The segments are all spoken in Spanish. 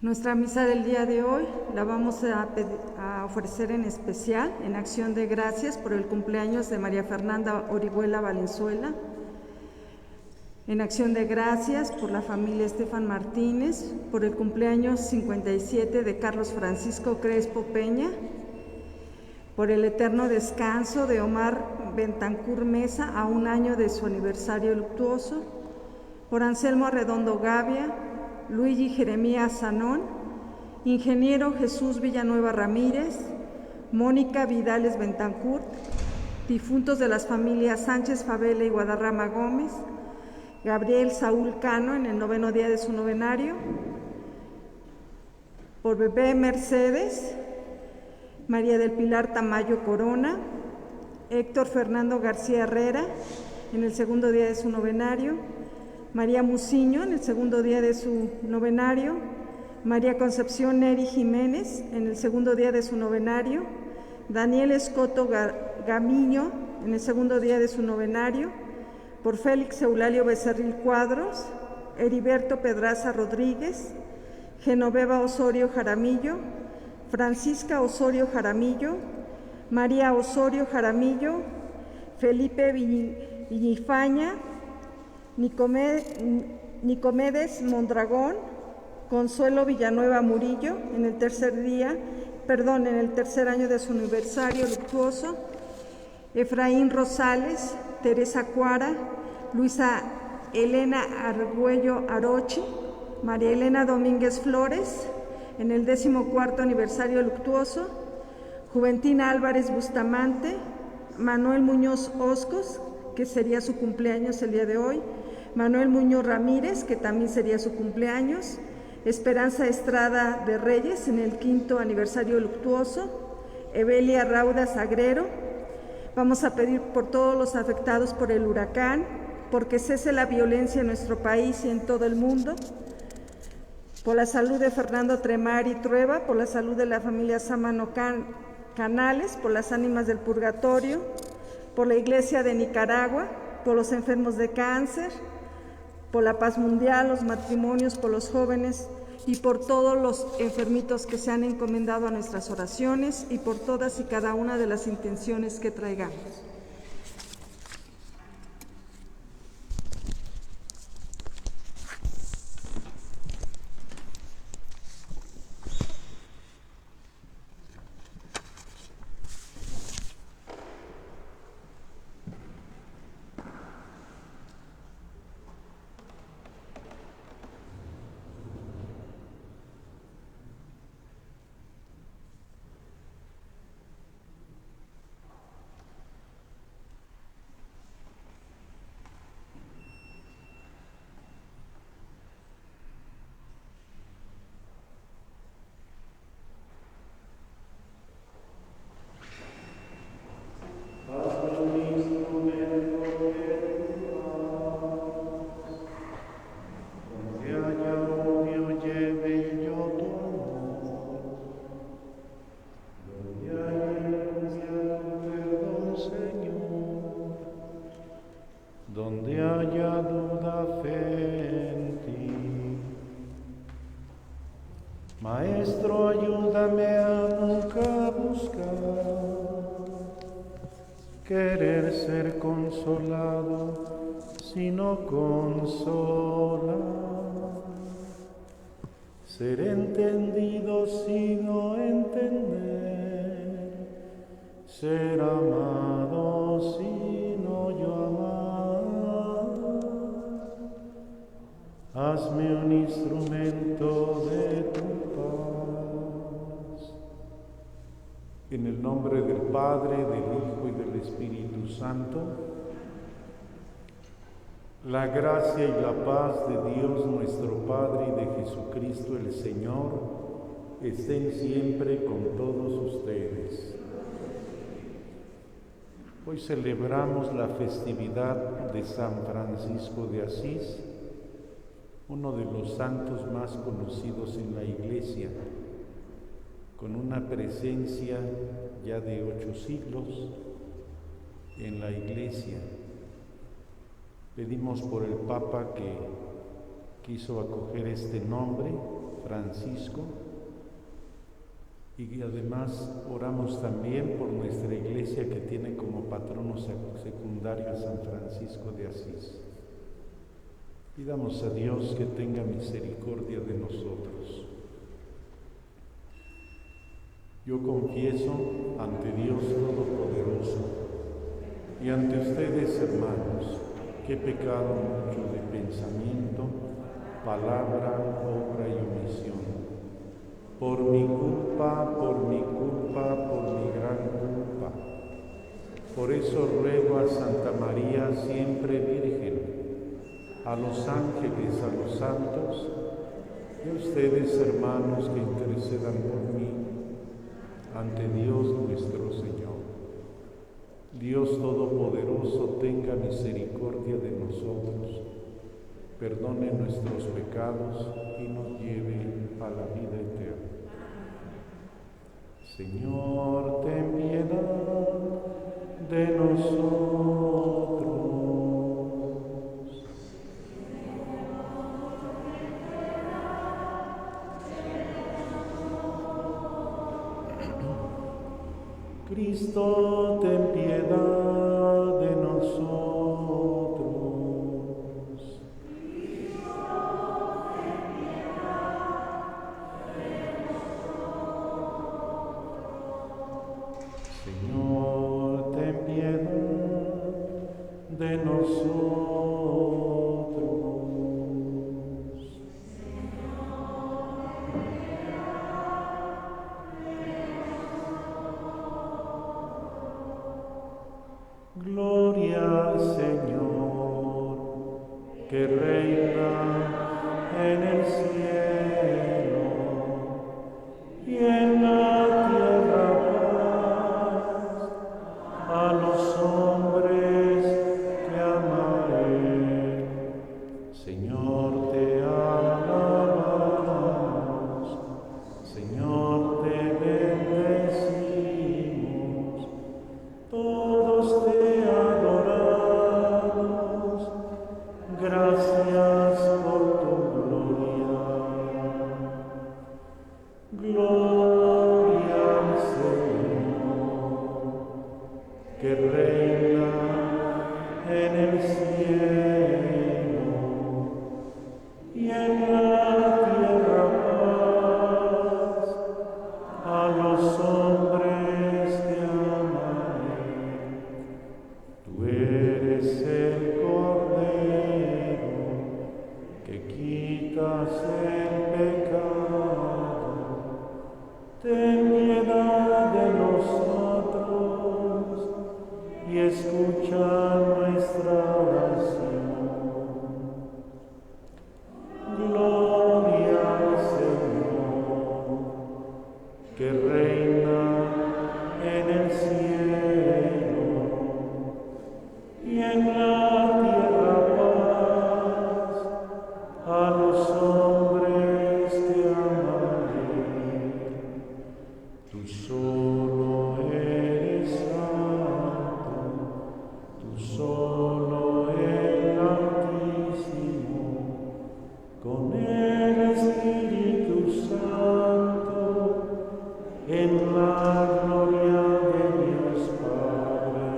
Nuestra misa del día de hoy la vamos a ofrecer en especial en acción de gracias por el cumpleaños de María Fernanda Orihuela Valenzuela, en acción de gracias por la familia Estefan Martínez, por el cumpleaños 57 de Carlos Francisco Crespo Peña, por el eterno descanso de Omar Bentancur Mesa a un año de su aniversario luctuoso, por Anselmo Arredondo Gavia, Luigi Jeremías Zanón, ingeniero Jesús Villanueva Ramírez, Mónica Vidales Bentancur, difuntos de las familias Sánchez Favela y Guadarrama Gómez, Gabriel Saúl Cano en el 9º día de su novenario, por Bebé Mercedes, María del Pilar Tamayo Corona, Héctor Fernando García Herrera en el 2º día de su novenario, María Muciño en el 2º día de su novenario, María Concepción Neri Jiménez en el 2º día de su novenario, Daniel Escoto Gamiño en el 2º día de su novenario, por Félix Eulalio Becerril Cuadros, Heriberto Pedraza Rodríguez, Genoveva Osorio Jaramillo, Francisca Osorio Jaramillo, María Osorio Jaramillo, Felipe Viñifaña, Nicomedes Mondragón, Consuelo Villanueva Murillo en el tercer año de su aniversario luctuoso, Efraín Rosales, Teresa Cuara, Luisa Elena Argüello Arochi, María Elena Domínguez Flores en el 14º aniversario luctuoso, Juventina Álvarez Bustamante, Manuel Muñoz Oscos, que sería su cumpleaños el día de hoy, Manuel Muñoz Ramírez, que también sería su cumpleaños, Esperanza Estrada de Reyes en el 5º aniversario luctuoso, Evelia Rauda Sagrero. Vamos a pedir por todos los afectados por el huracán, porque cese la violencia en nuestro país y en todo el mundo, por la salud de Fernando Tremari Trueba, por la salud de la familia Sámano Canales, por las ánimas del purgatorio, por la Iglesia de Nicaragua, por los enfermos de cáncer, por la paz mundial, los matrimonios, por los jóvenes y por todos los enfermitos que se han encomendado a nuestras oraciones y por todas y cada una de las intenciones que traigamos. Maestro, ayúdame a nunca buscar querer ser consolado, sino consolar, ser entendido, sino entender, ser amado, sino yo amar. Hazme un instrumento de tu paz. En el nombre del Padre, del Hijo y del Espíritu Santo, la gracia y la paz de Dios nuestro Padre y de Jesucristo el Señor estén siempre con todos ustedes. Hoy celebramos la festividad de San Francisco de Asís, uno de los santos más conocidos en la Iglesia, con una presencia ya de 8 siglos en la Iglesia. Pedimos por el Papa que quiso acoger este nombre, Francisco, y además oramos también por nuestra iglesia que tiene como patrono secundario a San Francisco de Asís. Pidamos a Dios que tenga misericordia de nosotros. Yo confieso ante Dios Todopoderoso y ante ustedes, hermanos, que he pecado mucho de pensamiento, palabra, obra y omisión. Por mi culpa, por mi gran culpa. Por eso ruego a Santa María, siempre Virgen, a los ángeles, a los santos, y a ustedes, hermanos, que intercedan por mí ante Dios nuestro Señor. Dios Todopoderoso tenga misericordia de nosotros, perdone nuestros pecados y nos lleve a la vida eterna. Señor, ten piedad de nosotros. Cristo, ten piedad de nosotros. Señor, ten piedad de nosotros. Gloria al Señor, que reina en el cielo y en la tierra paz a los hombres que ama Él. Señor, te alabamos, Señor, te bendecimos, todos te adoramos, gracias por tu gloria. Gloria al Señor, que reina en el cielo y en la tierra paz a los hombres que aman. Tú eres el Cordero que quitas el pecado. Ten piedad de nosotros y escucha nuestra oración. Gloria al Señor, que reina en el cielo y en la tierra paz a los hombres que aman. Tú solo eres santo, tú solo el Altísimo, con el Espíritu Santo, en la gloria de Dios Padre.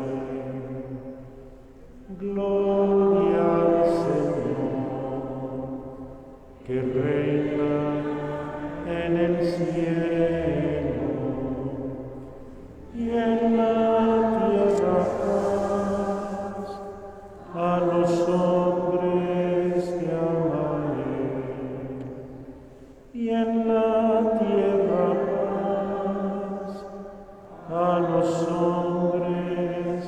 Gloria al Señor, que reina en el cielo y en la tierra paz a los hombres que aman y en la tierra paz a los hombres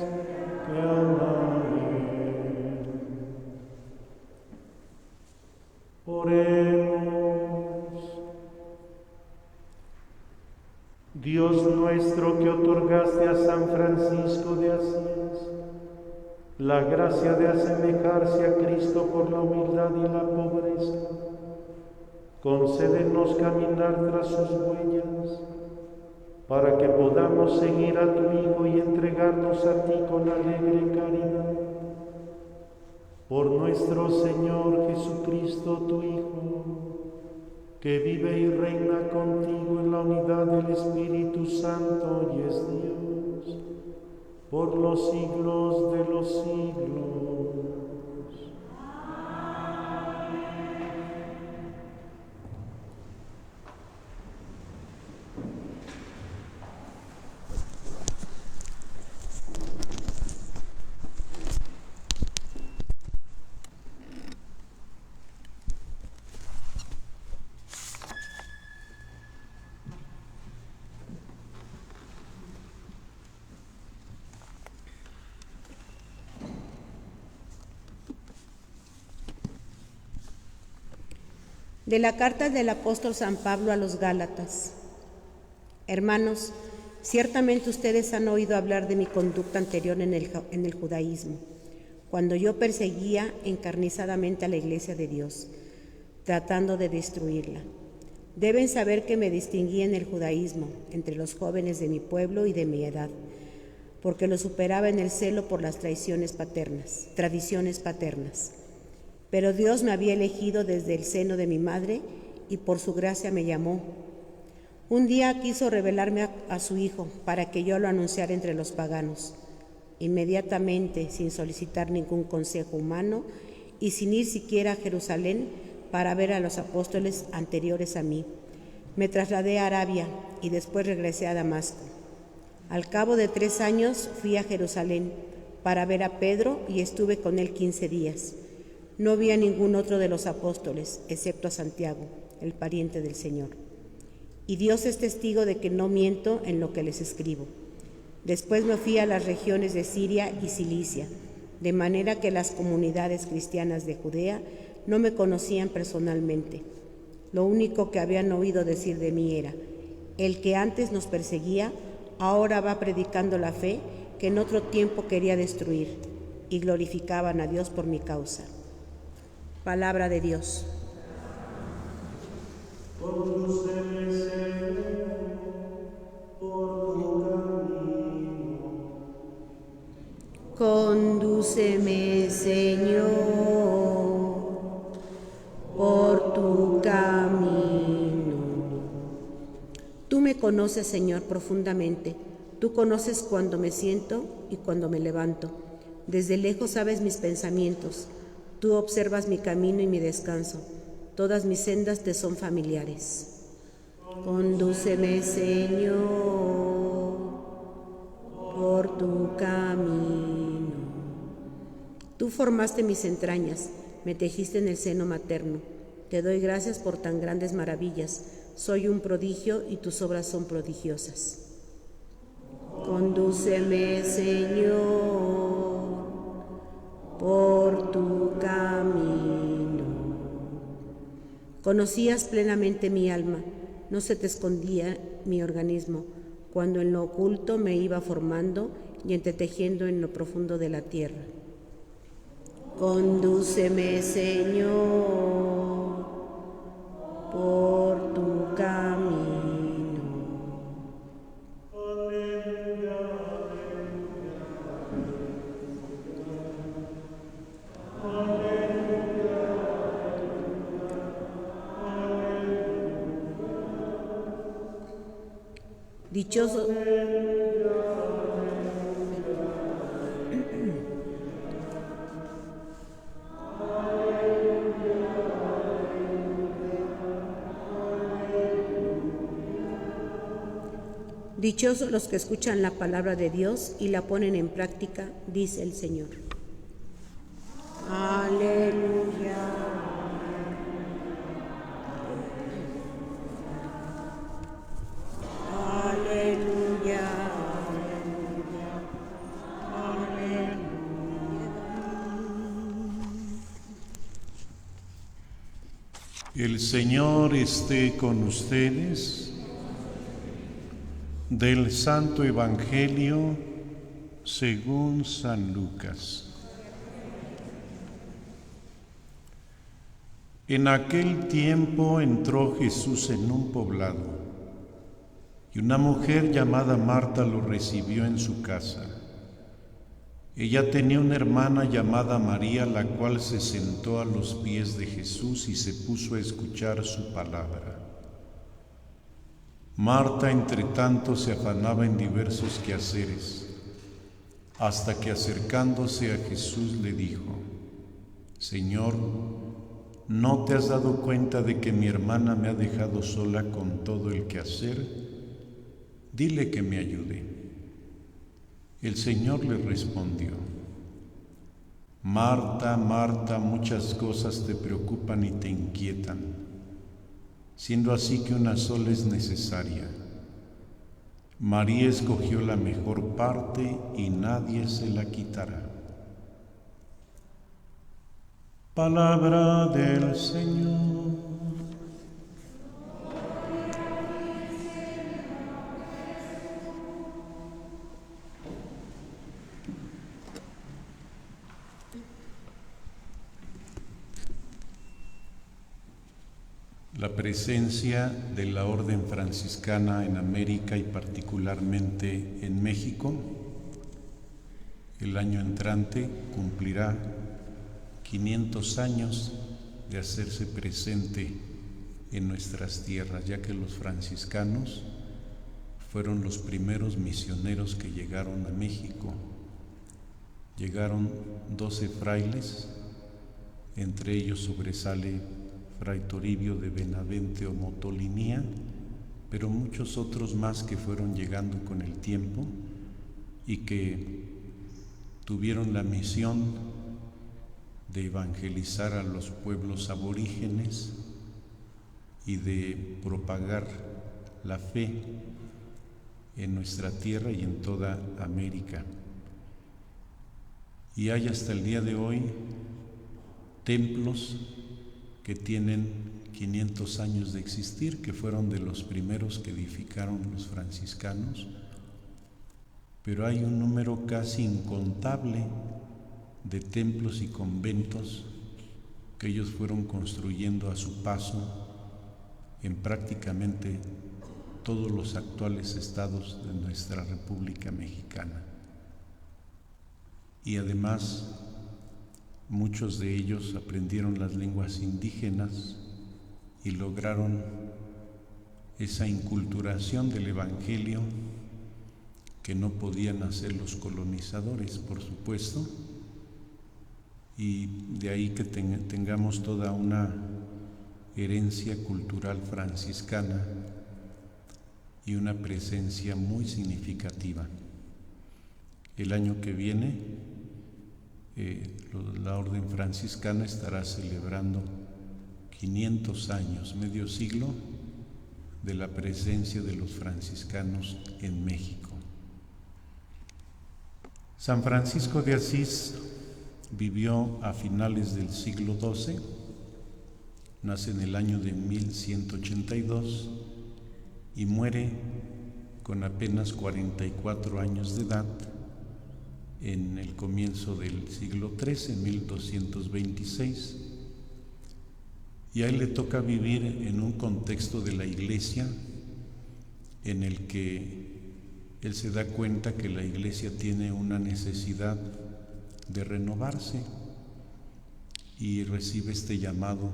que aman. Oremos. Dios nuestro, que otorgaste a San Francisco de Asís la gracia de asemejarse a Cristo por la humildad y la pobreza, concédenos caminar tras sus huellas, para que podamos seguir a tu Hijo y entregarnos a ti con alegre caridad. Por nuestro Señor Jesucristo, tu Hijo, que vive y reina contigo en la unidad del Espíritu Santo y es Dios, por los siglos de los siglos. De la carta del apóstol San Pablo a los Gálatas. Hermanos, ciertamente ustedes han oído hablar de mi conducta anterior en el judaísmo, cuando yo perseguía encarnizadamente a la iglesia de Dios, tratando de destruirla. Deben saber que me distinguí en el judaísmo, entre los jóvenes de mi pueblo y de mi edad, porque lo superaba en el celo por las tradiciones paternas. Pero Dios me había elegido desde el seno de mi madre y por su gracia me llamó. Un día quiso revelarme a su Hijo para que yo lo anunciara entre los paganos. Inmediatamente, sin solicitar ningún consejo humano y sin ir siquiera a Jerusalén para ver a los apóstoles anteriores a mí, me trasladé a Arabia y después regresé a Damasco. Al cabo de 3 años fui a Jerusalén para ver a Pedro y estuve con él 15 días. No vi a ningún otro de los apóstoles, excepto a Santiago, el pariente del Señor. Y Dios es testigo de que no miento en lo que les escribo. Después me fui a las regiones de Siria y Cilicia, de manera que las comunidades cristianas de Judea no me conocían personalmente. Lo único que habían oído decir de mí era: el que antes nos perseguía, ahora va predicando la fe que en otro tiempo quería destruir, y glorificaban a Dios por mi causa. Palabra de Dios. Condúceme, Señor, por tu camino. Condúceme, Señor, por tu camino. Tú me conoces, Señor, profundamente. Tú conoces cuando me siento y cuando me levanto. Desde lejos sabes mis pensamientos. Tú observas mi camino y mi descanso. Todas mis sendas te son familiares. Condúceme, Señor, por tu camino. Tú formaste mis entrañas, me tejiste en el seno materno. Te doy gracias por tan grandes maravillas. Soy un prodigio y tus obras son prodigiosas. Condúceme, Señor, por tu camino. Conocías plenamente mi alma, no se te escondía mi organismo, cuando en lo oculto me iba formando y entretejiendo en lo profundo de la tierra. Condúceme, Señor, por tu camino. Dichoso. Dichosos los que escuchan la palabra de Dios y la ponen en práctica, dice el Señor. Aleluya. El Señor esté con ustedes. Del Santo Evangelio según San Lucas. En aquel tiempo entró Jesús en un poblado, y una mujer llamada Marta lo recibió en su casa. Ella tenía una hermana llamada María, la cual se sentó a los pies de Jesús y se puso a escuchar su palabra. Marta, entre tanto, se afanaba en diversos quehaceres, hasta que acercándose a Jesús le dijo: Señor, ¿no te has dado cuenta de que mi hermana me ha dejado sola con todo el quehacer? Dile que me ayude. El Señor le respondió: Marta, Marta, muchas cosas te preocupan y te inquietan, siendo así que una sola es necesaria. María escogió la mejor parte y nadie se la quitará. Palabra del Señor. La presencia de la Orden Franciscana en América y particularmente en México, el año entrante cumplirá 500 años de hacerse presente en nuestras tierras, ya que los franciscanos fueron los primeros misioneros que llegaron a México. Llegaron 12 frailes, entre ellos sobresale Fray Toribio de Benavente o Motolinía, pero muchos otros más que fueron llegando con el tiempo y que tuvieron la misión de evangelizar a los pueblos aborígenes y de propagar la fe en nuestra tierra y en toda América. Y hay hasta el día de hoy templos que tienen 500 años de existir, que fueron de los primeros que edificaron los franciscanos, pero hay un número casi incontable de templos y conventos que ellos fueron construyendo a su paso en prácticamente todos los actuales estados de nuestra República Mexicana. Y además, muchos de ellos aprendieron las lenguas indígenas y lograron esa inculturación del Evangelio que no podían hacer los colonizadores, por supuesto, y de ahí que tengamos toda una herencia cultural franciscana y una presencia muy significativa. El año que viene, la Orden Franciscana estará celebrando 500 años, medio siglo, de la presencia de los franciscanos en México. San Francisco de Asís vivió a finales del siglo XII, nace en el año de 1182 y muere con apenas 44 años de edad en el comienzo del siglo XIII, en 1226, y a él le toca vivir en un contexto de la Iglesia en el que él se da cuenta que la Iglesia tiene una necesidad de renovarse y recibe este llamado,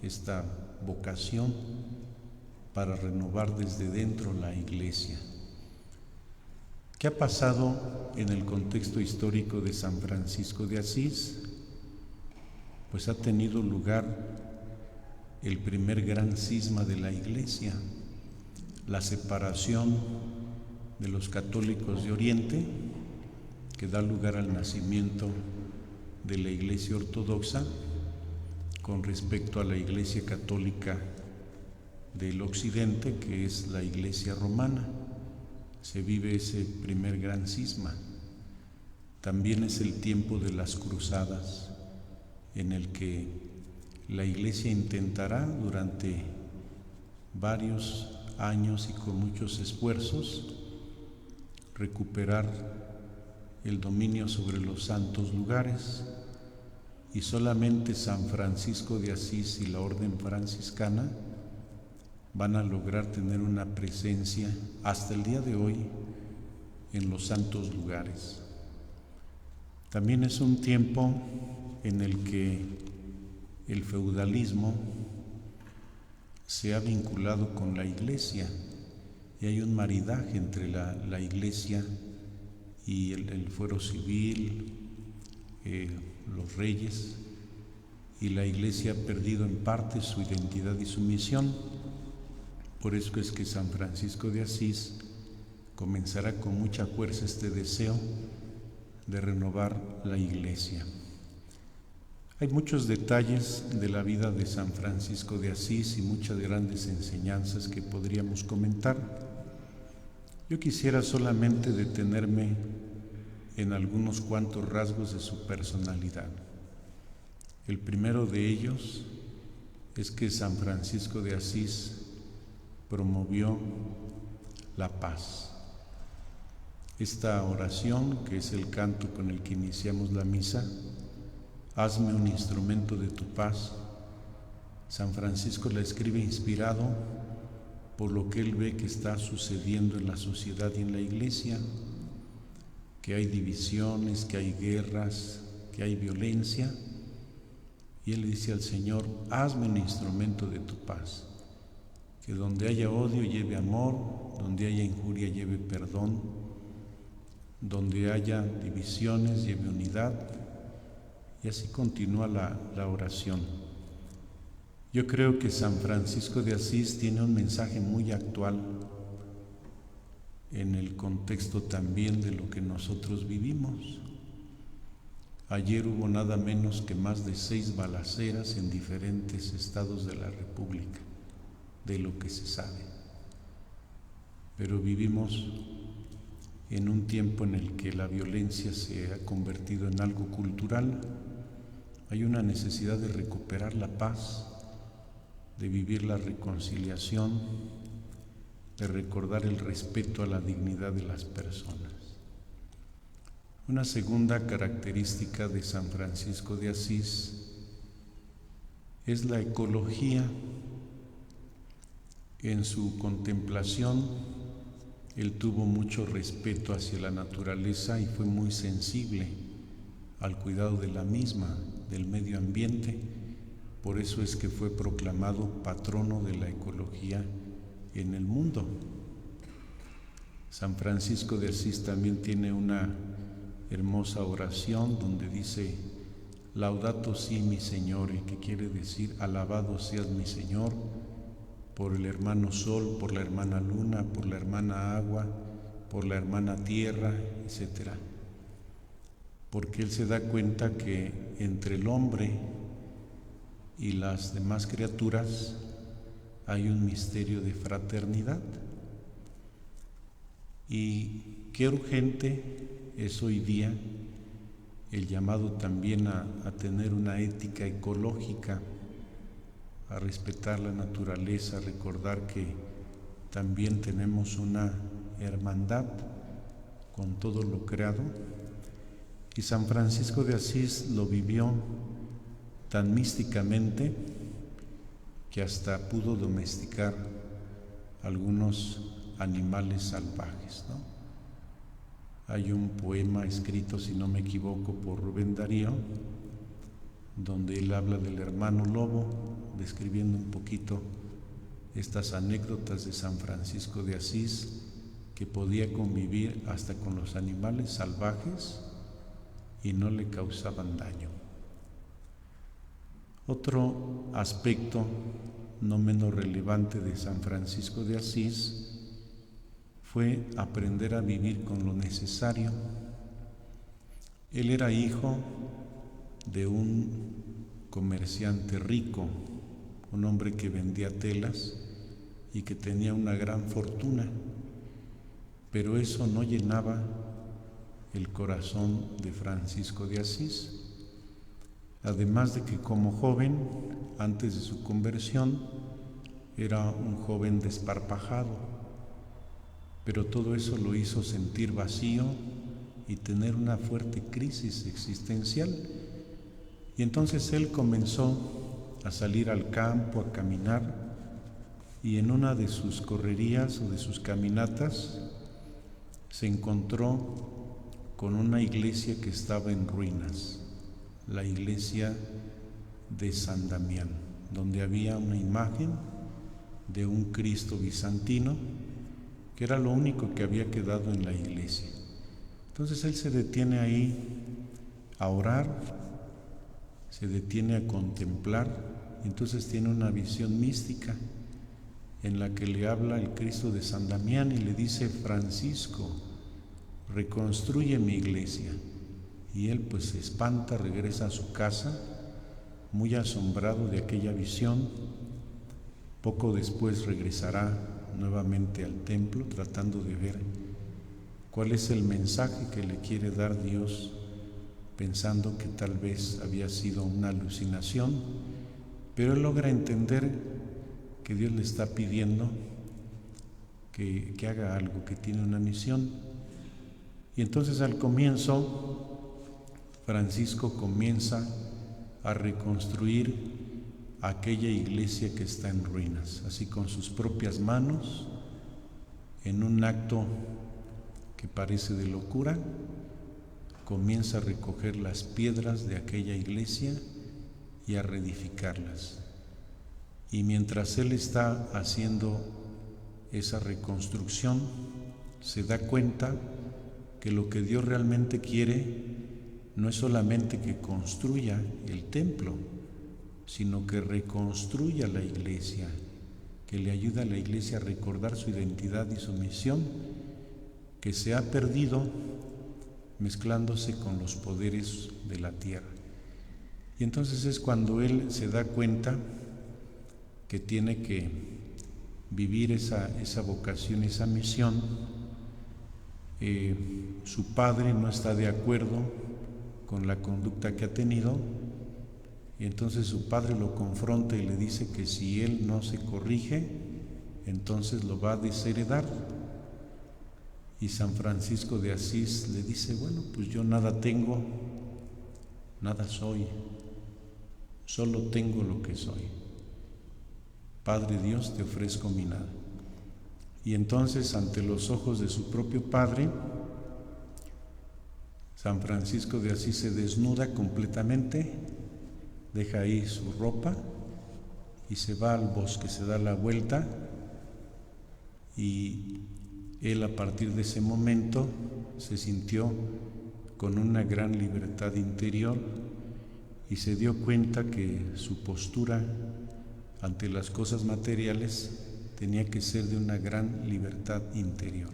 esta vocación para renovar desde dentro la Iglesia. ¿Qué ha pasado en el contexto histórico de San Francisco de Asís? Pues ha tenido lugar el primer gran cisma de la Iglesia, la separación de los católicos de Oriente, que da lugar al nacimiento de la Iglesia Ortodoxa con respecto a la Iglesia Católica del Occidente, que es la Iglesia Romana. Se vive ese primer gran cisma. También es el tiempo de las cruzadas, en el que la Iglesia intentará durante varios años y con muchos esfuerzos recuperar el dominio sobre los santos lugares, y solamente San Francisco de Asís y la Orden Franciscana van a lograr tener una presencia hasta el día de hoy en los santos lugares. También es un tiempo en el que el feudalismo se ha vinculado con la Iglesia y hay un maridaje entre la Iglesia y el fuero civil, los reyes, y la Iglesia ha perdido en parte su identidad y su misión. Por eso es que San Francisco de Asís comenzará con mucha fuerza este deseo de renovar la Iglesia. Hay muchos detalles de la vida de San Francisco de Asís y muchas grandes enseñanzas que podríamos comentar. Yo quisiera solamente detenerme en algunos cuantos rasgos de su personalidad. El primero de ellos es que San Francisco de Asís promovió la paz. Esta oración, que es el canto con el que iniciamos la misa, hazme un instrumento de tu paz, San Francisco la escribe inspirado por lo que él ve que está sucediendo en la sociedad y en la Iglesia, que hay divisiones, que hay guerras, que hay violencia, y él le dice al Señor, hazme un instrumento de tu paz, que donde haya odio lleve amor, donde haya injuria lleve perdón, donde haya divisiones lleve unidad, y así continúa la oración. Yo creo que San Francisco de Asís tiene un mensaje muy actual en el contexto también de lo que nosotros vivimos. Ayer hubo nada menos que más de 6 balaceras en diferentes estados de la República, de lo que se sabe. Pero vivimos en un tiempo en el que la violencia se ha convertido en algo cultural. Hay una necesidad de recuperar la paz, de vivir la reconciliación, de recordar el respeto a la dignidad de las personas. Una segunda característica de San Francisco de Asís es la ecología. En su contemplación, él tuvo mucho respeto hacia la naturaleza y fue muy sensible al cuidado de la misma, del medio ambiente. Por eso es que fue proclamado patrono de la ecología en el mundo. San Francisco de Asís también tiene una hermosa oración donde dice Laudato si mi Señore, que quiere decir alabado seas mi Señor por el hermano sol, por la hermana luna, por la hermana agua, por la hermana tierra, etc. Porque él se da cuenta que entre el hombre y las demás criaturas hay un misterio de fraternidad. Y qué urgente es hoy día el llamado también a tener una ética ecológica, a respetar la naturaleza, a recordar que también tenemos una hermandad con todo lo creado. Y San Francisco de Asís lo vivió tan místicamente que hasta pudo domesticar algunos animales salvajes, ¿no? Hay un poema escrito, si no me equivoco, por Rubén Darío, donde él habla del hermano lobo, describiendo un poquito estas anécdotas de San Francisco de Asís, que podía convivir hasta con los animales salvajes y no le causaban daño. Otro aspecto no menos relevante de San Francisco de Asís fue aprender a vivir con lo necesario. Él era hijo de un comerciante rico, un hombre que vendía telas y que tenía una gran fortuna, pero eso no llenaba el corazón de Francisco de Asís. Además de que como joven, antes de su conversión, era un joven desparpajado, pero todo eso lo hizo sentir vacío y tener una fuerte crisis existencial. Y entonces él comenzó a salir al campo, a caminar, y en una de sus correrías o de sus caminatas se encontró con una iglesia que estaba en ruinas, la iglesia de San Damián, donde había una imagen de un Cristo bizantino, que era lo único que había quedado en la iglesia. Entonces él se detiene ahí a orar, se detiene a contemplar, y entonces tiene una visión mística en la que le habla el Cristo de San Damián y le dice: Francisco, reconstruye mi iglesia. Y él pues se espanta, regresa a su casa, muy asombrado de aquella visión. Poco después regresará nuevamente al templo, tratando de ver cuál es el mensaje que le quiere dar Dios, pensando que tal vez había sido una alucinación, pero él logra entender que Dios le está pidiendo que haga algo, que tiene una misión. Y entonces al comienzo, Francisco comienza a reconstruir aquella iglesia que está en ruinas, así con sus propias manos, en un acto que parece de locura, comienza a recoger las piedras de aquella iglesia y a reedificarlas. Y mientras él está haciendo esa reconstrucción, se da cuenta que lo que Dios realmente quiere no es solamente que construya el templo, sino que reconstruya la iglesia, que le ayude a la iglesia a recordar su identidad y su misión, que se ha perdido mezclándose con los poderes de la tierra. Y entonces es cuando él se da cuenta que tiene que vivir esa vocación, esa misión. Su padre no está de acuerdo con la conducta que ha tenido, y entonces su padre lo confronta y le dice que si él no se corrige, entonces lo va a desheredar. Y San Francisco de Asís le dice: bueno, pues yo nada tengo, nada soy, solo tengo lo que soy. Padre Dios, te ofrezco mi nada. Y entonces, ante los ojos de su propio padre, San Francisco de Asís se desnuda completamente, deja ahí su ropa y se va al bosque, se da la vuelta, y él a partir de ese momento se sintió con una gran libertad interior y se dio cuenta que su postura ante las cosas materiales tenía que ser de una gran libertad interior.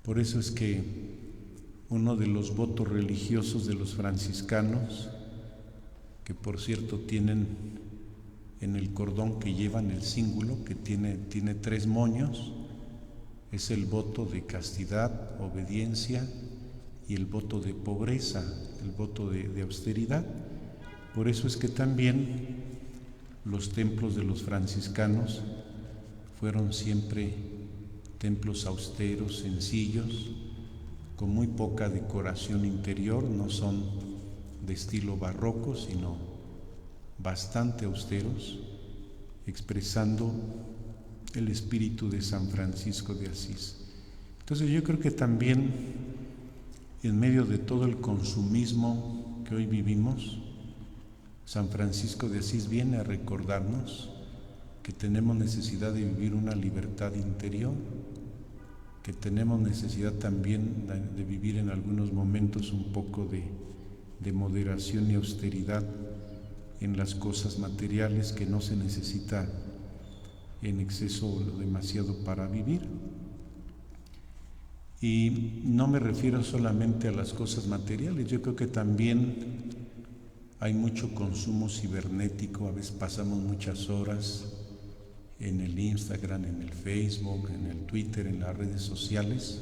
Por eso es que uno de los votos religiosos de los franciscanos, que por cierto tienen en el cordón que llevan el cíngulo, que tiene 3 moños, es el voto de castidad, obediencia y el voto de pobreza, el voto de austeridad. Por eso es que también los templos de los franciscanos fueron siempre templos austeros, sencillos, con muy poca decoración interior, no son de estilo barroco, sino bastante austeros, expresando el espíritu de San Francisco de Asís. Entonces yo creo que también en medio de todo el consumismo que hoy vivimos, San Francisco de Asís viene a recordarnos que tenemos necesidad de vivir una libertad interior, que tenemos necesidad también de vivir en algunos momentos un poco de moderación y austeridad en las cosas materiales, que no se necesita en exceso o demasiado para vivir. Y no me refiero solamente a las cosas materiales, yo creo que también hay mucho consumo cibernético. A veces pasamos muchas horas en el Instagram, en el Facebook, en el Twitter, en las redes sociales,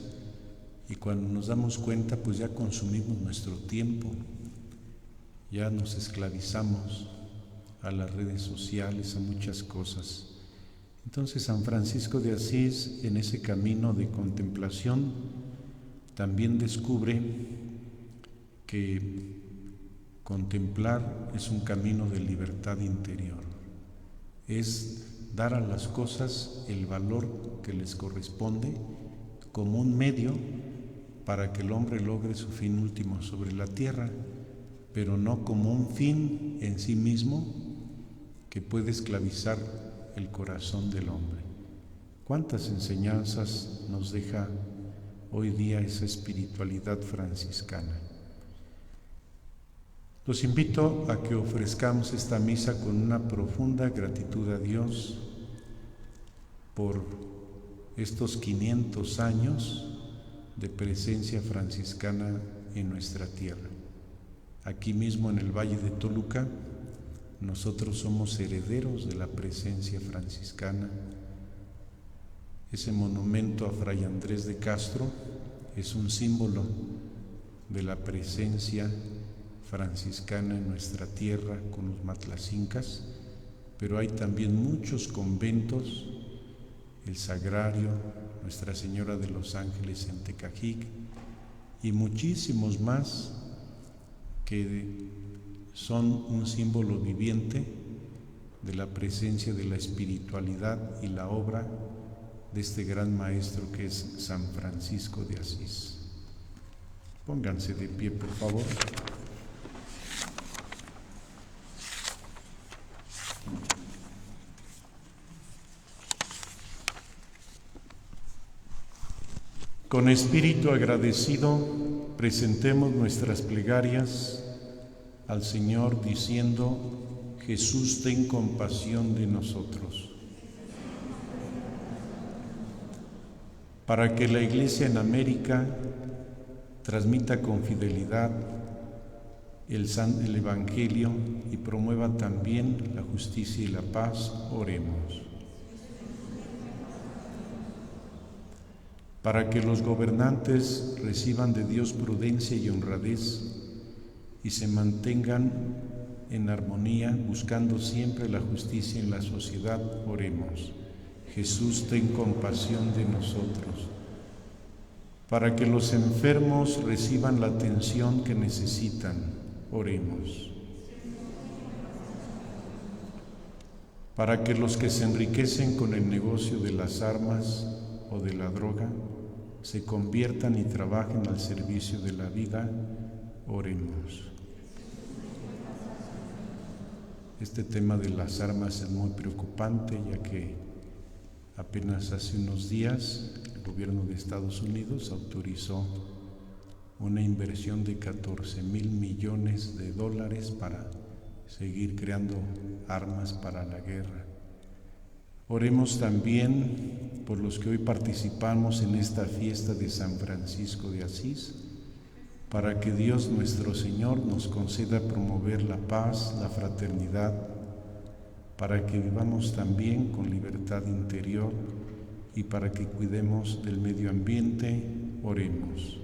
y cuando nos damos cuenta, pues ya consumimos nuestro tiempo, ya nos esclavizamos a las redes sociales, a muchas cosas. Entonces San Francisco de Asís, en ese camino de contemplación, también descubre que contemplar es un camino de libertad interior, es dar a las cosas el valor que les corresponde como un medio para que el hombre logre su fin último sobre la tierra, pero no como un fin en sí mismo que puede esclavizar el corazón del hombre. ¿Cuántas enseñanzas nos deja hoy día esa espiritualidad franciscana? Los invito a que ofrezcamos esta misa con una profunda gratitud a Dios por estos 500 años de presencia franciscana en nuestra tierra. Aquí mismo en el Valle de Toluca, nosotros somos herederos de la presencia franciscana. Ese monumento a Fray Andrés de Castro es un símbolo de la presencia franciscana en nuestra tierra con los matlacincas, pero hay también muchos conventos, el Sagrario, Nuestra Señora de los Ángeles en Tecajic y muchísimos más que son un símbolo viviente de la presencia de la espiritualidad y la obra de este gran maestro que es San Francisco de Asís. Pónganse de pie, por favor. Con espíritu agradecido, presentemos nuestras plegarias al Señor diciendo: Jesús, ten compasión de nosotros. Para que la Iglesia en América transmita con fidelidad el Evangelio y promueva también la justicia y la paz, oremos. Para que los gobernantes reciban de Dios prudencia y honradez y se mantengan en armonía, buscando siempre la justicia en la sociedad, oremos. Jesús, ten compasión de nosotros. Para que los enfermos reciban la atención que necesitan, oremos. Para que los que se enriquecen con el negocio de las armas o de la droga se conviertan y trabajen al servicio de la vida, oremos. Este tema de las armas es muy preocupante, ya que apenas hace unos días el gobierno de Estados Unidos autorizó una inversión de $14,000 millones para seguir creando armas para la guerra. Oremos también por los que hoy participamos en esta fiesta de San Francisco de Asís, para que Dios nuestro Señor nos conceda promover la paz, la fraternidad, para que vivamos también con libertad interior y para que cuidemos del medio ambiente, oremos.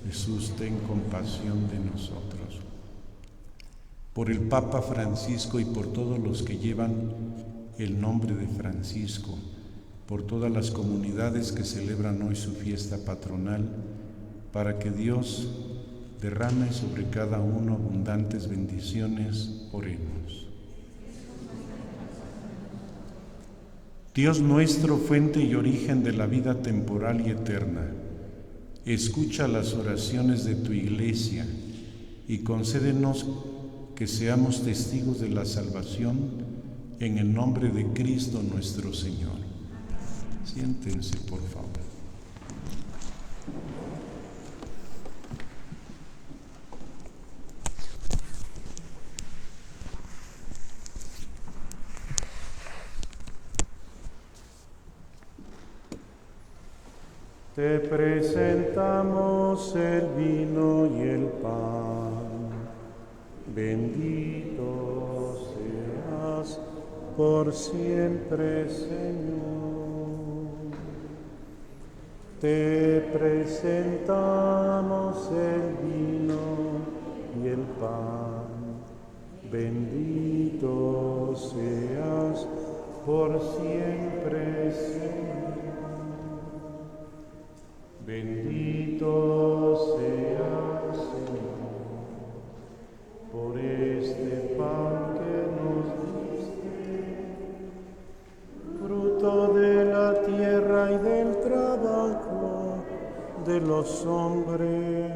Jesús, ten compasión de nosotros. Por el Papa Francisco y por todos los que llevan el nombre de Francisco, por todas las comunidades que celebran hoy su fiesta patronal, para que Dios derrame sobre cada uno abundantes bendiciones, oremos. Dios nuestro, fuente y origen de la vida temporal y eterna, escucha las oraciones de tu Iglesia y concédenos que seamos testigos de la salvación en el nombre de Cristo nuestro Señor. Siéntense, por favor. Te presentamos el vino y el pan. Bendito seas por siempre, Señor. Te presentamos el vino y el pan. Bendito seas por siempre, Señor. Bendito seas, Señor, por este pan que nos diste, fruto de la tierra y del trabajo de los hombres.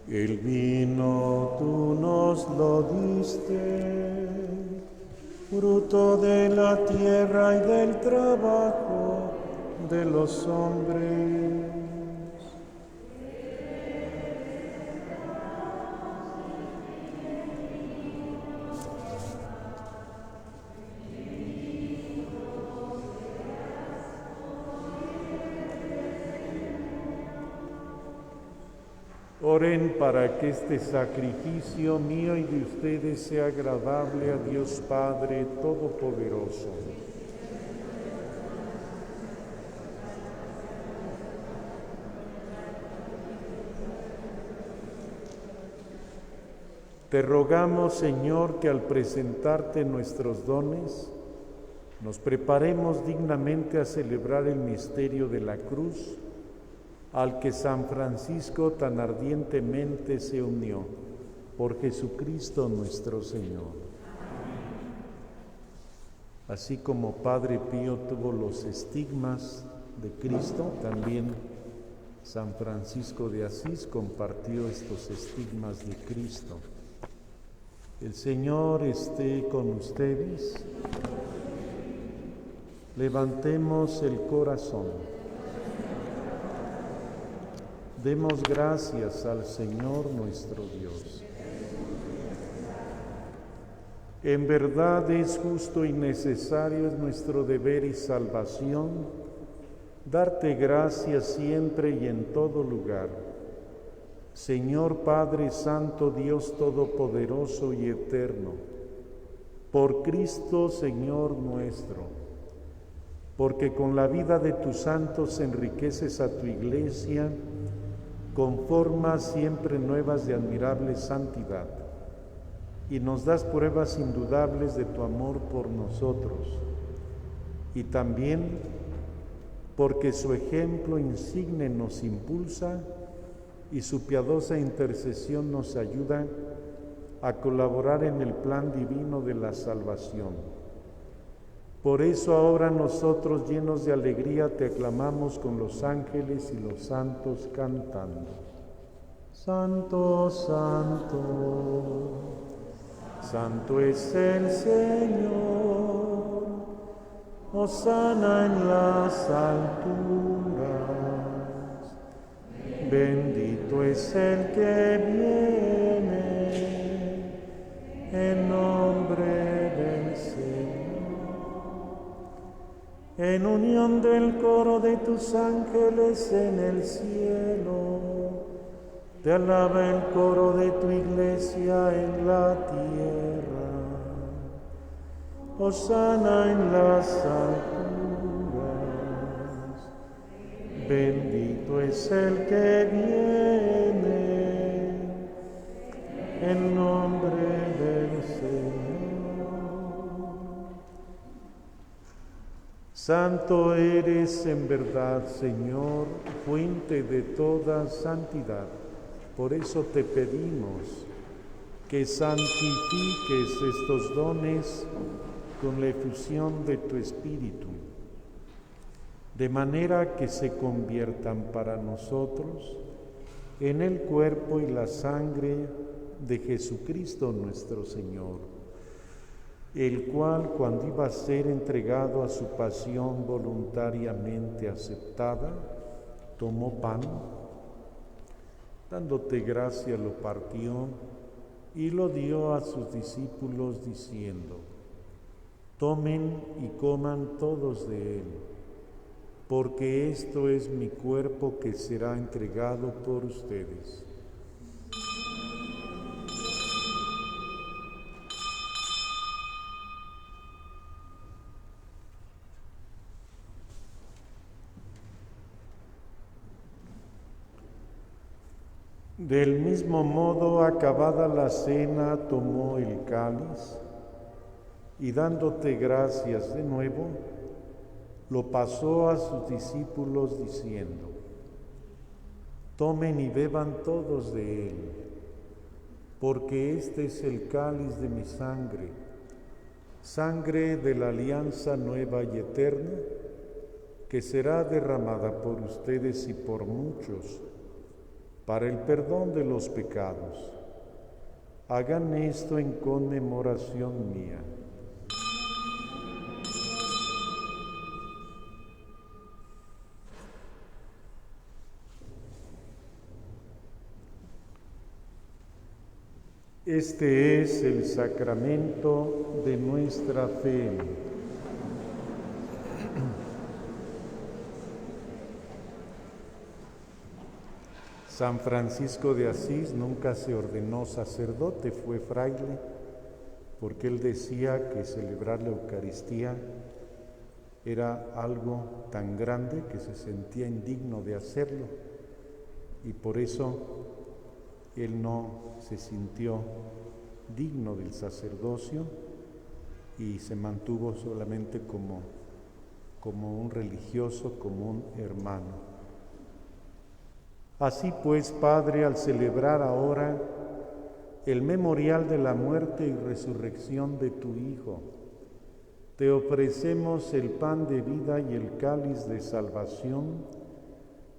El vino tú nos lo diste, fruto de la tierra y del trabajo de los hombres. Oren para que este sacrificio mío y de ustedes sea agradable a Dios Padre Todopoderoso. Te rogamos, Señor, que al presentarte nuestros dones, nos preparemos dignamente a celebrar el misterio de la cruz, al que San Francisco tan ardientemente se unió, por Jesucristo nuestro Señor. Así como Padre Pío tuvo los estigmas de Cristo, también San Francisco de Asís compartió estos estigmas de Cristo. El Señor esté con ustedes. Levantemos el corazón. Demos gracias al Señor nuestro Dios. En verdad es justo y necesario, es nuestro deber y salvación, darte gracias siempre y en todo lugar. Señor Padre Santo, Dios Todopoderoso y Eterno, por Cristo Señor nuestro, porque con la vida de tus santos enriqueces a tu Iglesia, con formas siempre nuevas de admirable santidad, y nos das pruebas indudables de tu amor por nosotros, y también porque su ejemplo insigne nos impulsa y su piadosa intercesión nos ayuda a colaborar en el plan divino de la salvación. Por eso ahora nosotros, llenos de alegría, te aclamamos con los ángeles y los santos cantando. Santo, santo, santo es el Señor, hosana en las alturas, bendito es el que viene en nombre del Señor. En unión del coro de tus ángeles en el cielo, te alaba el coro de tu Iglesia en la tierra. Hosana en las alturas, bendito es el que viene en nombre del Señor. Santo eres en verdad, Señor, fuente de toda santidad. Por eso te pedimos que santifiques estos dones con la efusión de tu Espíritu, de manera que se conviertan para nosotros en el cuerpo y la sangre de Jesucristo nuestro Señor, el cual, cuando iba a ser entregado a su pasión voluntariamente aceptada, tomó pan, dándote gracia lo partió y lo dio a sus discípulos diciendo: tomen y coman todos de él, porque esto es mi cuerpo que será entregado por ustedes. Del mismo modo, acabada la cena, tomó el cáliz y dándote gracias de nuevo, lo pasó a sus discípulos diciendo: tomen y beban todos de él, porque este es el cáliz de mi sangre, sangre de la alianza nueva y eterna, que será derramada por ustedes y por muchos para el perdón de los pecados. Hagan esto en conmemoración mía. Este es el sacramento de nuestra fe. San Francisco de Asís nunca se ordenó sacerdote, fue fraile, porque él decía que celebrar la Eucaristía era algo tan grande que se sentía indigno de hacerlo, y por eso él no se sintió digno del sacerdocio y se mantuvo solamente como un religioso, como un hermano. Así pues, Padre, al celebrar ahora el memorial de la muerte y resurrección de tu Hijo, te ofrecemos el pan de vida y el cáliz de salvación,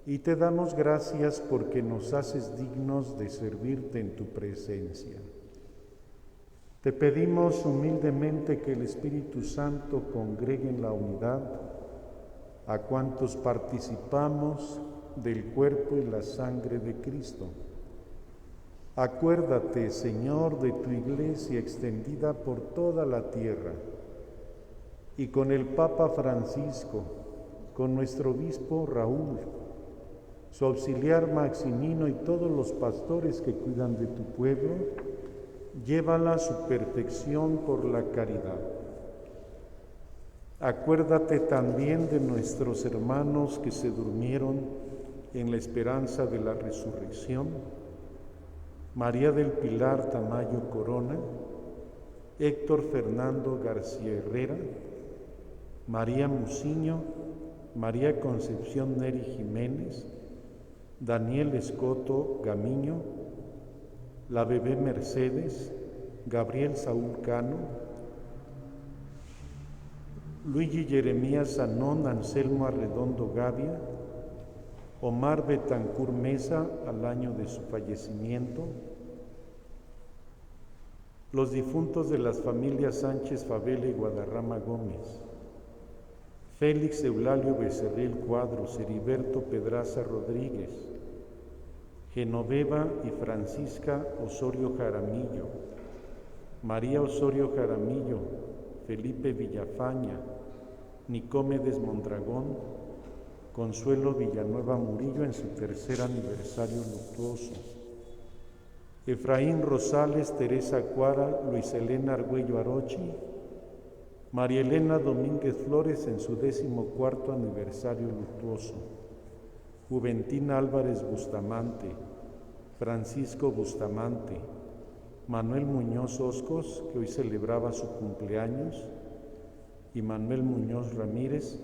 y te damos gracias porque nos haces dignos de servirte en tu presencia. Te pedimos humildemente que el Espíritu Santo congregue en la unidad a cuantos participamos del cuerpo y la sangre de Cristo. Acuérdate, Señor, de tu Iglesia extendida por toda la tierra, y con el Papa Francisco, con nuestro obispo Raúl, su auxiliar Maximino y todos los pastores que cuidan de tu pueblo, llévala a su perfección por la caridad. Acuérdate también de nuestros hermanos que se durmieron en la esperanza de la resurrección: María del Pilar Tamayo Corona, Héctor Fernando García Herrera, María Muciño, María Concepción Neri Jiménez, Daniel Escoto Gamiño, la bebé Mercedes, Gabriel Saúl Cano, Luigi Jeremías Zanón, Anselmo Arredondo Gavia, Omar Betancur Mesa al año de su fallecimiento, los difuntos de las familias Sánchez Favela y Guadarrama Gómez, Félix Eulalio Becerril Cuadros, Heriberto Pedraza Rodríguez, Genoveva y Francisca Osorio Jaramillo, María Osorio Jaramillo, Felipe Villafaña, Nicómedes Mondragón, Consuelo Villanueva Murillo en su tercer aniversario luctuoso, Efraín Rosales, Teresa Cuara, Luis Elena Argüello Arochi, María Elena Domínguez Flores en su 14º aniversario luctuoso, Juventina Álvarez Bustamante, Francisco Bustamante, Manuel Muñoz Oscos, que hoy celebraba su cumpleaños, y Manuel Muñoz Ramírez,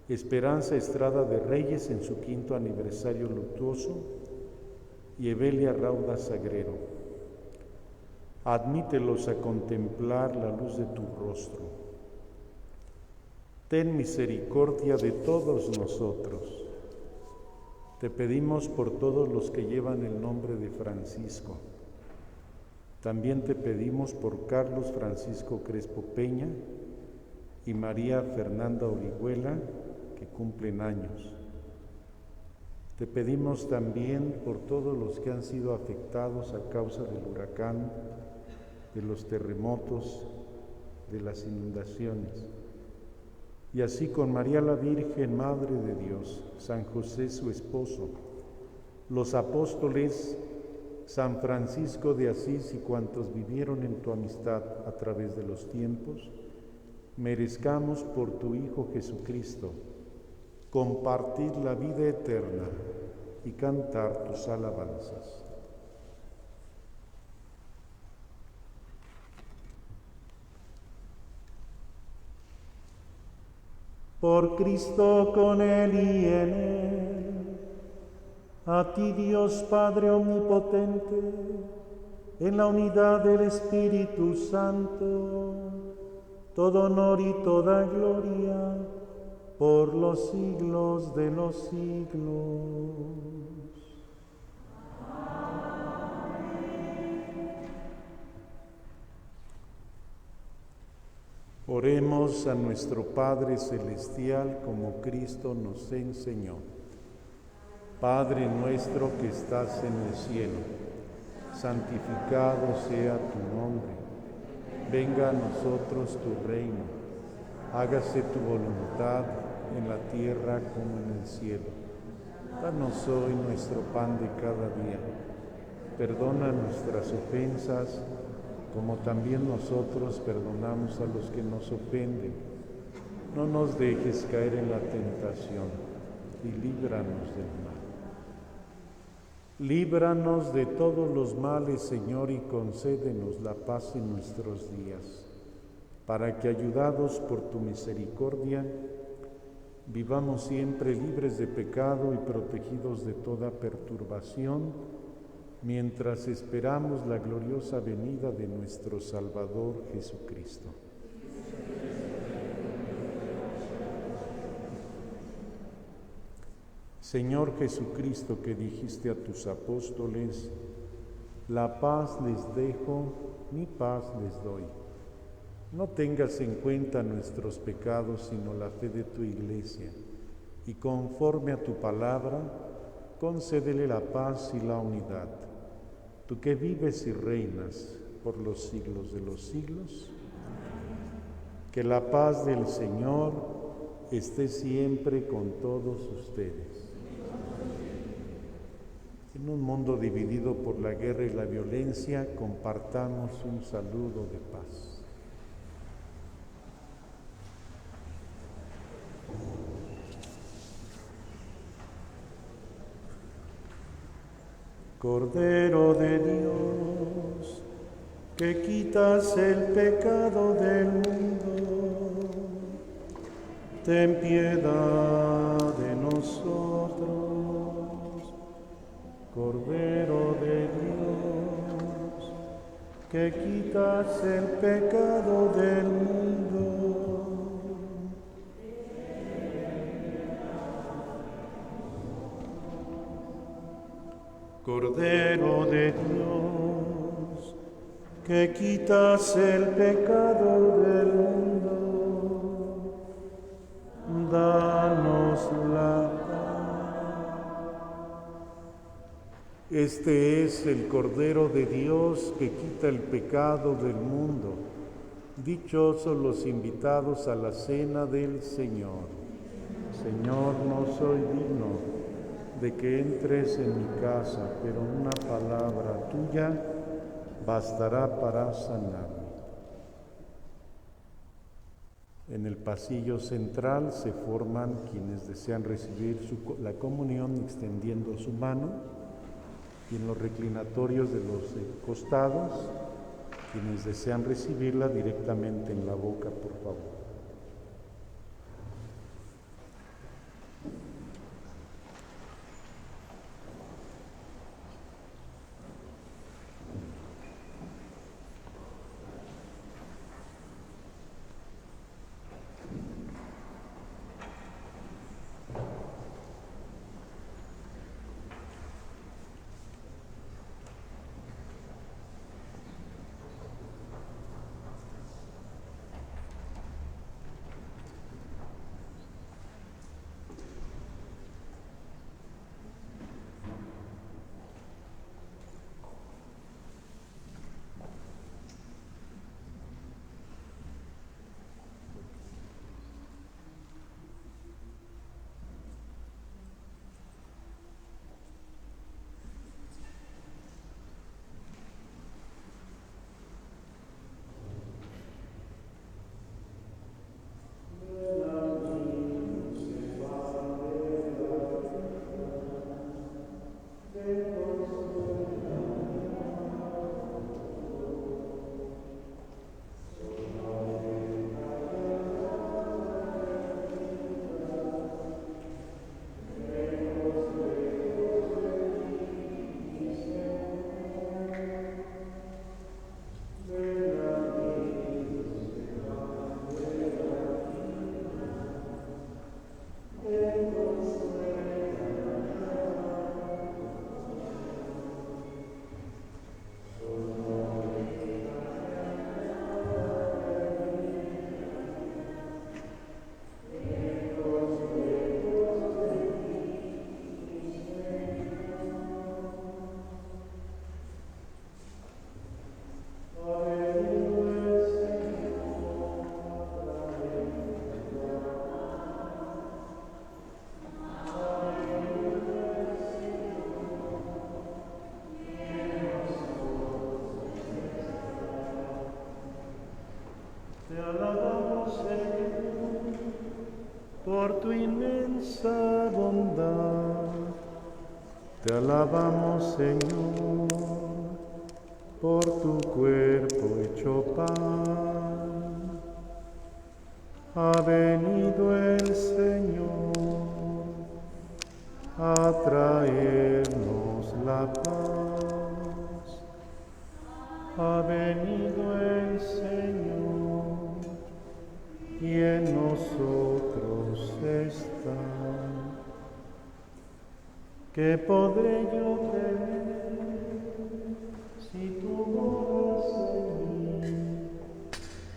Esperanza Estrada de Reyes en su 5º aniversario luctuoso, y Evelia Rauda Sagrero. Admítelos a contemplar la luz de tu rostro. Ten misericordia de todos nosotros. Te pedimos por todos los que llevan el nombre de Francisco. También te pedimos por Carlos Francisco Crespo Peña y María Fernanda Orihuela, que cumplen años. Te pedimos también por todos los que han sido afectados a causa del huracán, de los terremotos, de las inundaciones. Y así con María la Virgen, Madre de Dios, San José su esposo, los apóstoles, San Francisco de Asís y cuantos vivieron en tu amistad a través de los tiempos, merezcamos por tu Hijo Jesucristo compartir la vida eterna y cantar tus alabanzas. Por Cristo, con Él y en Él, a ti Dios Padre Omnipotente, en la unidad del Espíritu Santo, todo honor y toda gloria, por los siglos de los siglos. Oremos a nuestro Padre Celestial como Cristo nos enseñó. Padre nuestro que estás en el cielo, santificado sea tu nombre. Venga a nosotros tu reino. Hágase tu voluntad en la tierra como en el cielo. Danos hoy nuestro pan de cada día. Perdona nuestras ofensas, como también nosotros perdonamos a los que nos ofenden. No nos dejes caer en la tentación y líbranos del mal. Líbranos de todos los males, Señor, y concédenos la paz en nuestros días, para que, ayudados por tu misericordia, vivamos siempre libres de pecado y protegidos de toda perturbación, mientras esperamos la gloriosa venida de nuestro Salvador Jesucristo. Señor Jesucristo, que dijiste a tus apóstoles, la paz les dejo, mi paz les doy. No tengas en cuenta nuestros pecados, sino la fe de tu Iglesia, y conforme a tu palabra, concédele la paz y la unidad. Tú que vives y reinas por los siglos de los siglos, que la paz del Señor esté siempre con todos ustedes. En un mundo dividido por la guerra y la violencia, compartamos un saludo de paz. Cordero de Dios, que quitas el pecado del mundo, ten piedad de nosotros. Cordero de Dios, que quitas el pecado del mundo, Cordero de Dios, que quitas el pecado del mundo, danos la paz. Este es el Cordero de Dios que quita el pecado del mundo. Dichosos los invitados a la cena del Señor. Señor, no soy digno de que entres en mi casa, pero una palabra tuya bastará para sanarme. En el pasillo central se forman quienes desean recibir la comunión extendiendo su mano, y en los reclinatorios de los costados, quienes desean recibirla directamente en la boca, por favor. Te alabamos, Señor, por tu inmensa bondad. Te alabamos, Señor, por tu cuerpo hecho pan. Ha venido el Señor a traernos la paz. Ha venido el Señor y en nosotros está. ¿Qué podré yo tener si tú moras en mí?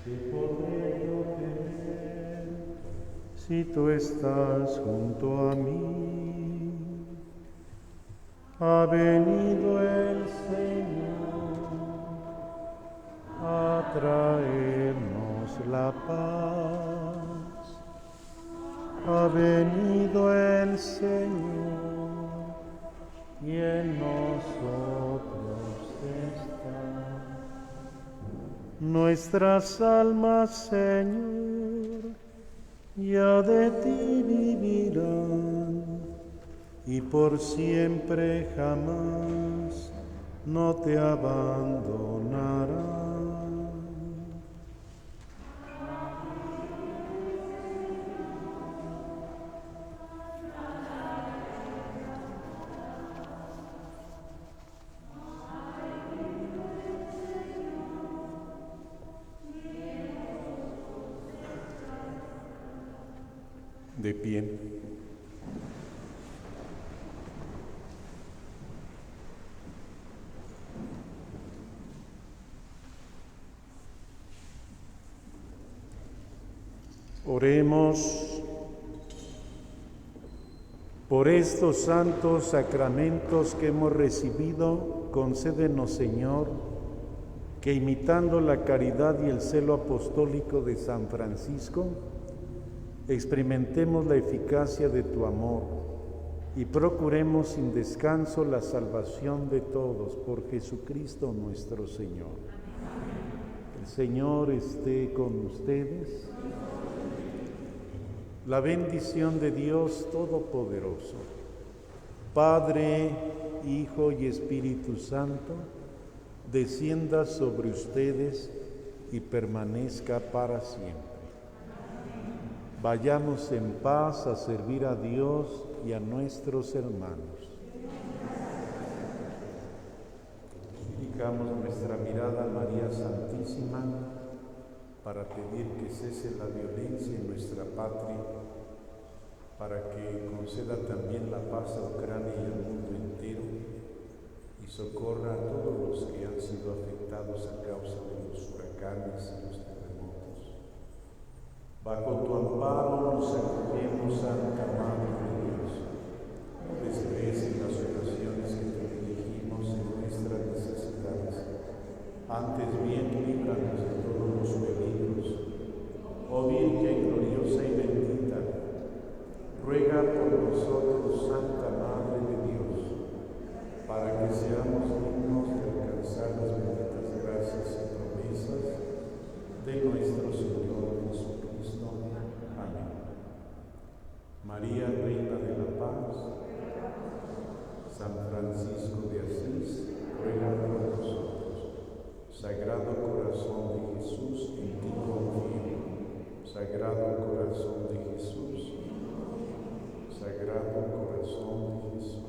¿Qué podré yo tener si tú estás junto a mí? Ha venido el Señor a traernos la paz. Ha venido el Señor y en nosotros está. Nuestras almas, Señor, ya de ti vivirán y por siempre jamás no te abandonarán. De pie. Oremos por estos santos sacramentos que hemos recibido. Concédenos, Señor, que imitando la caridad y el celo apostólico de San Francisco, experimentemos la eficacia de tu amor y procuremos sin descanso la salvación de todos por Jesucristo nuestro Señor. El Señor esté con ustedes. La bendición de Dios Todopoderoso, Padre, Hijo y Espíritu Santo, descienda sobre ustedes y permanezca para siempre. Vayamos en paz a servir a Dios y a nuestros hermanos. Dirigamos nuestra mirada a María Santísima para pedir que cese la violencia en nuestra patria, para que conceda también la paz a Ucrania y al mundo entero y socorra a todos los que han sido afectados a causa de los huracanes y los terremotos. Bajo tu amparo nos acogemos, Santa Madre de Dios. No desprecies las oraciones que te dirigimos en nuestras necesidades. Antes bien, líbranos de todos los peligros. Oh Virgen gloriosa y bendita, ruega por nosotros, Santa Madre de Dios, para que seamos dignos de alcanzar las benditas gracias y promesas de nuestro Señor Jesucristo. Amén. María, Reina de la Paz, San Francisco de Asís, ruega por nosotros. Sagrado Corazón de Jesús, en ti confío. Sagrado Corazón de Jesús. Sagrado Corazón de Jesús.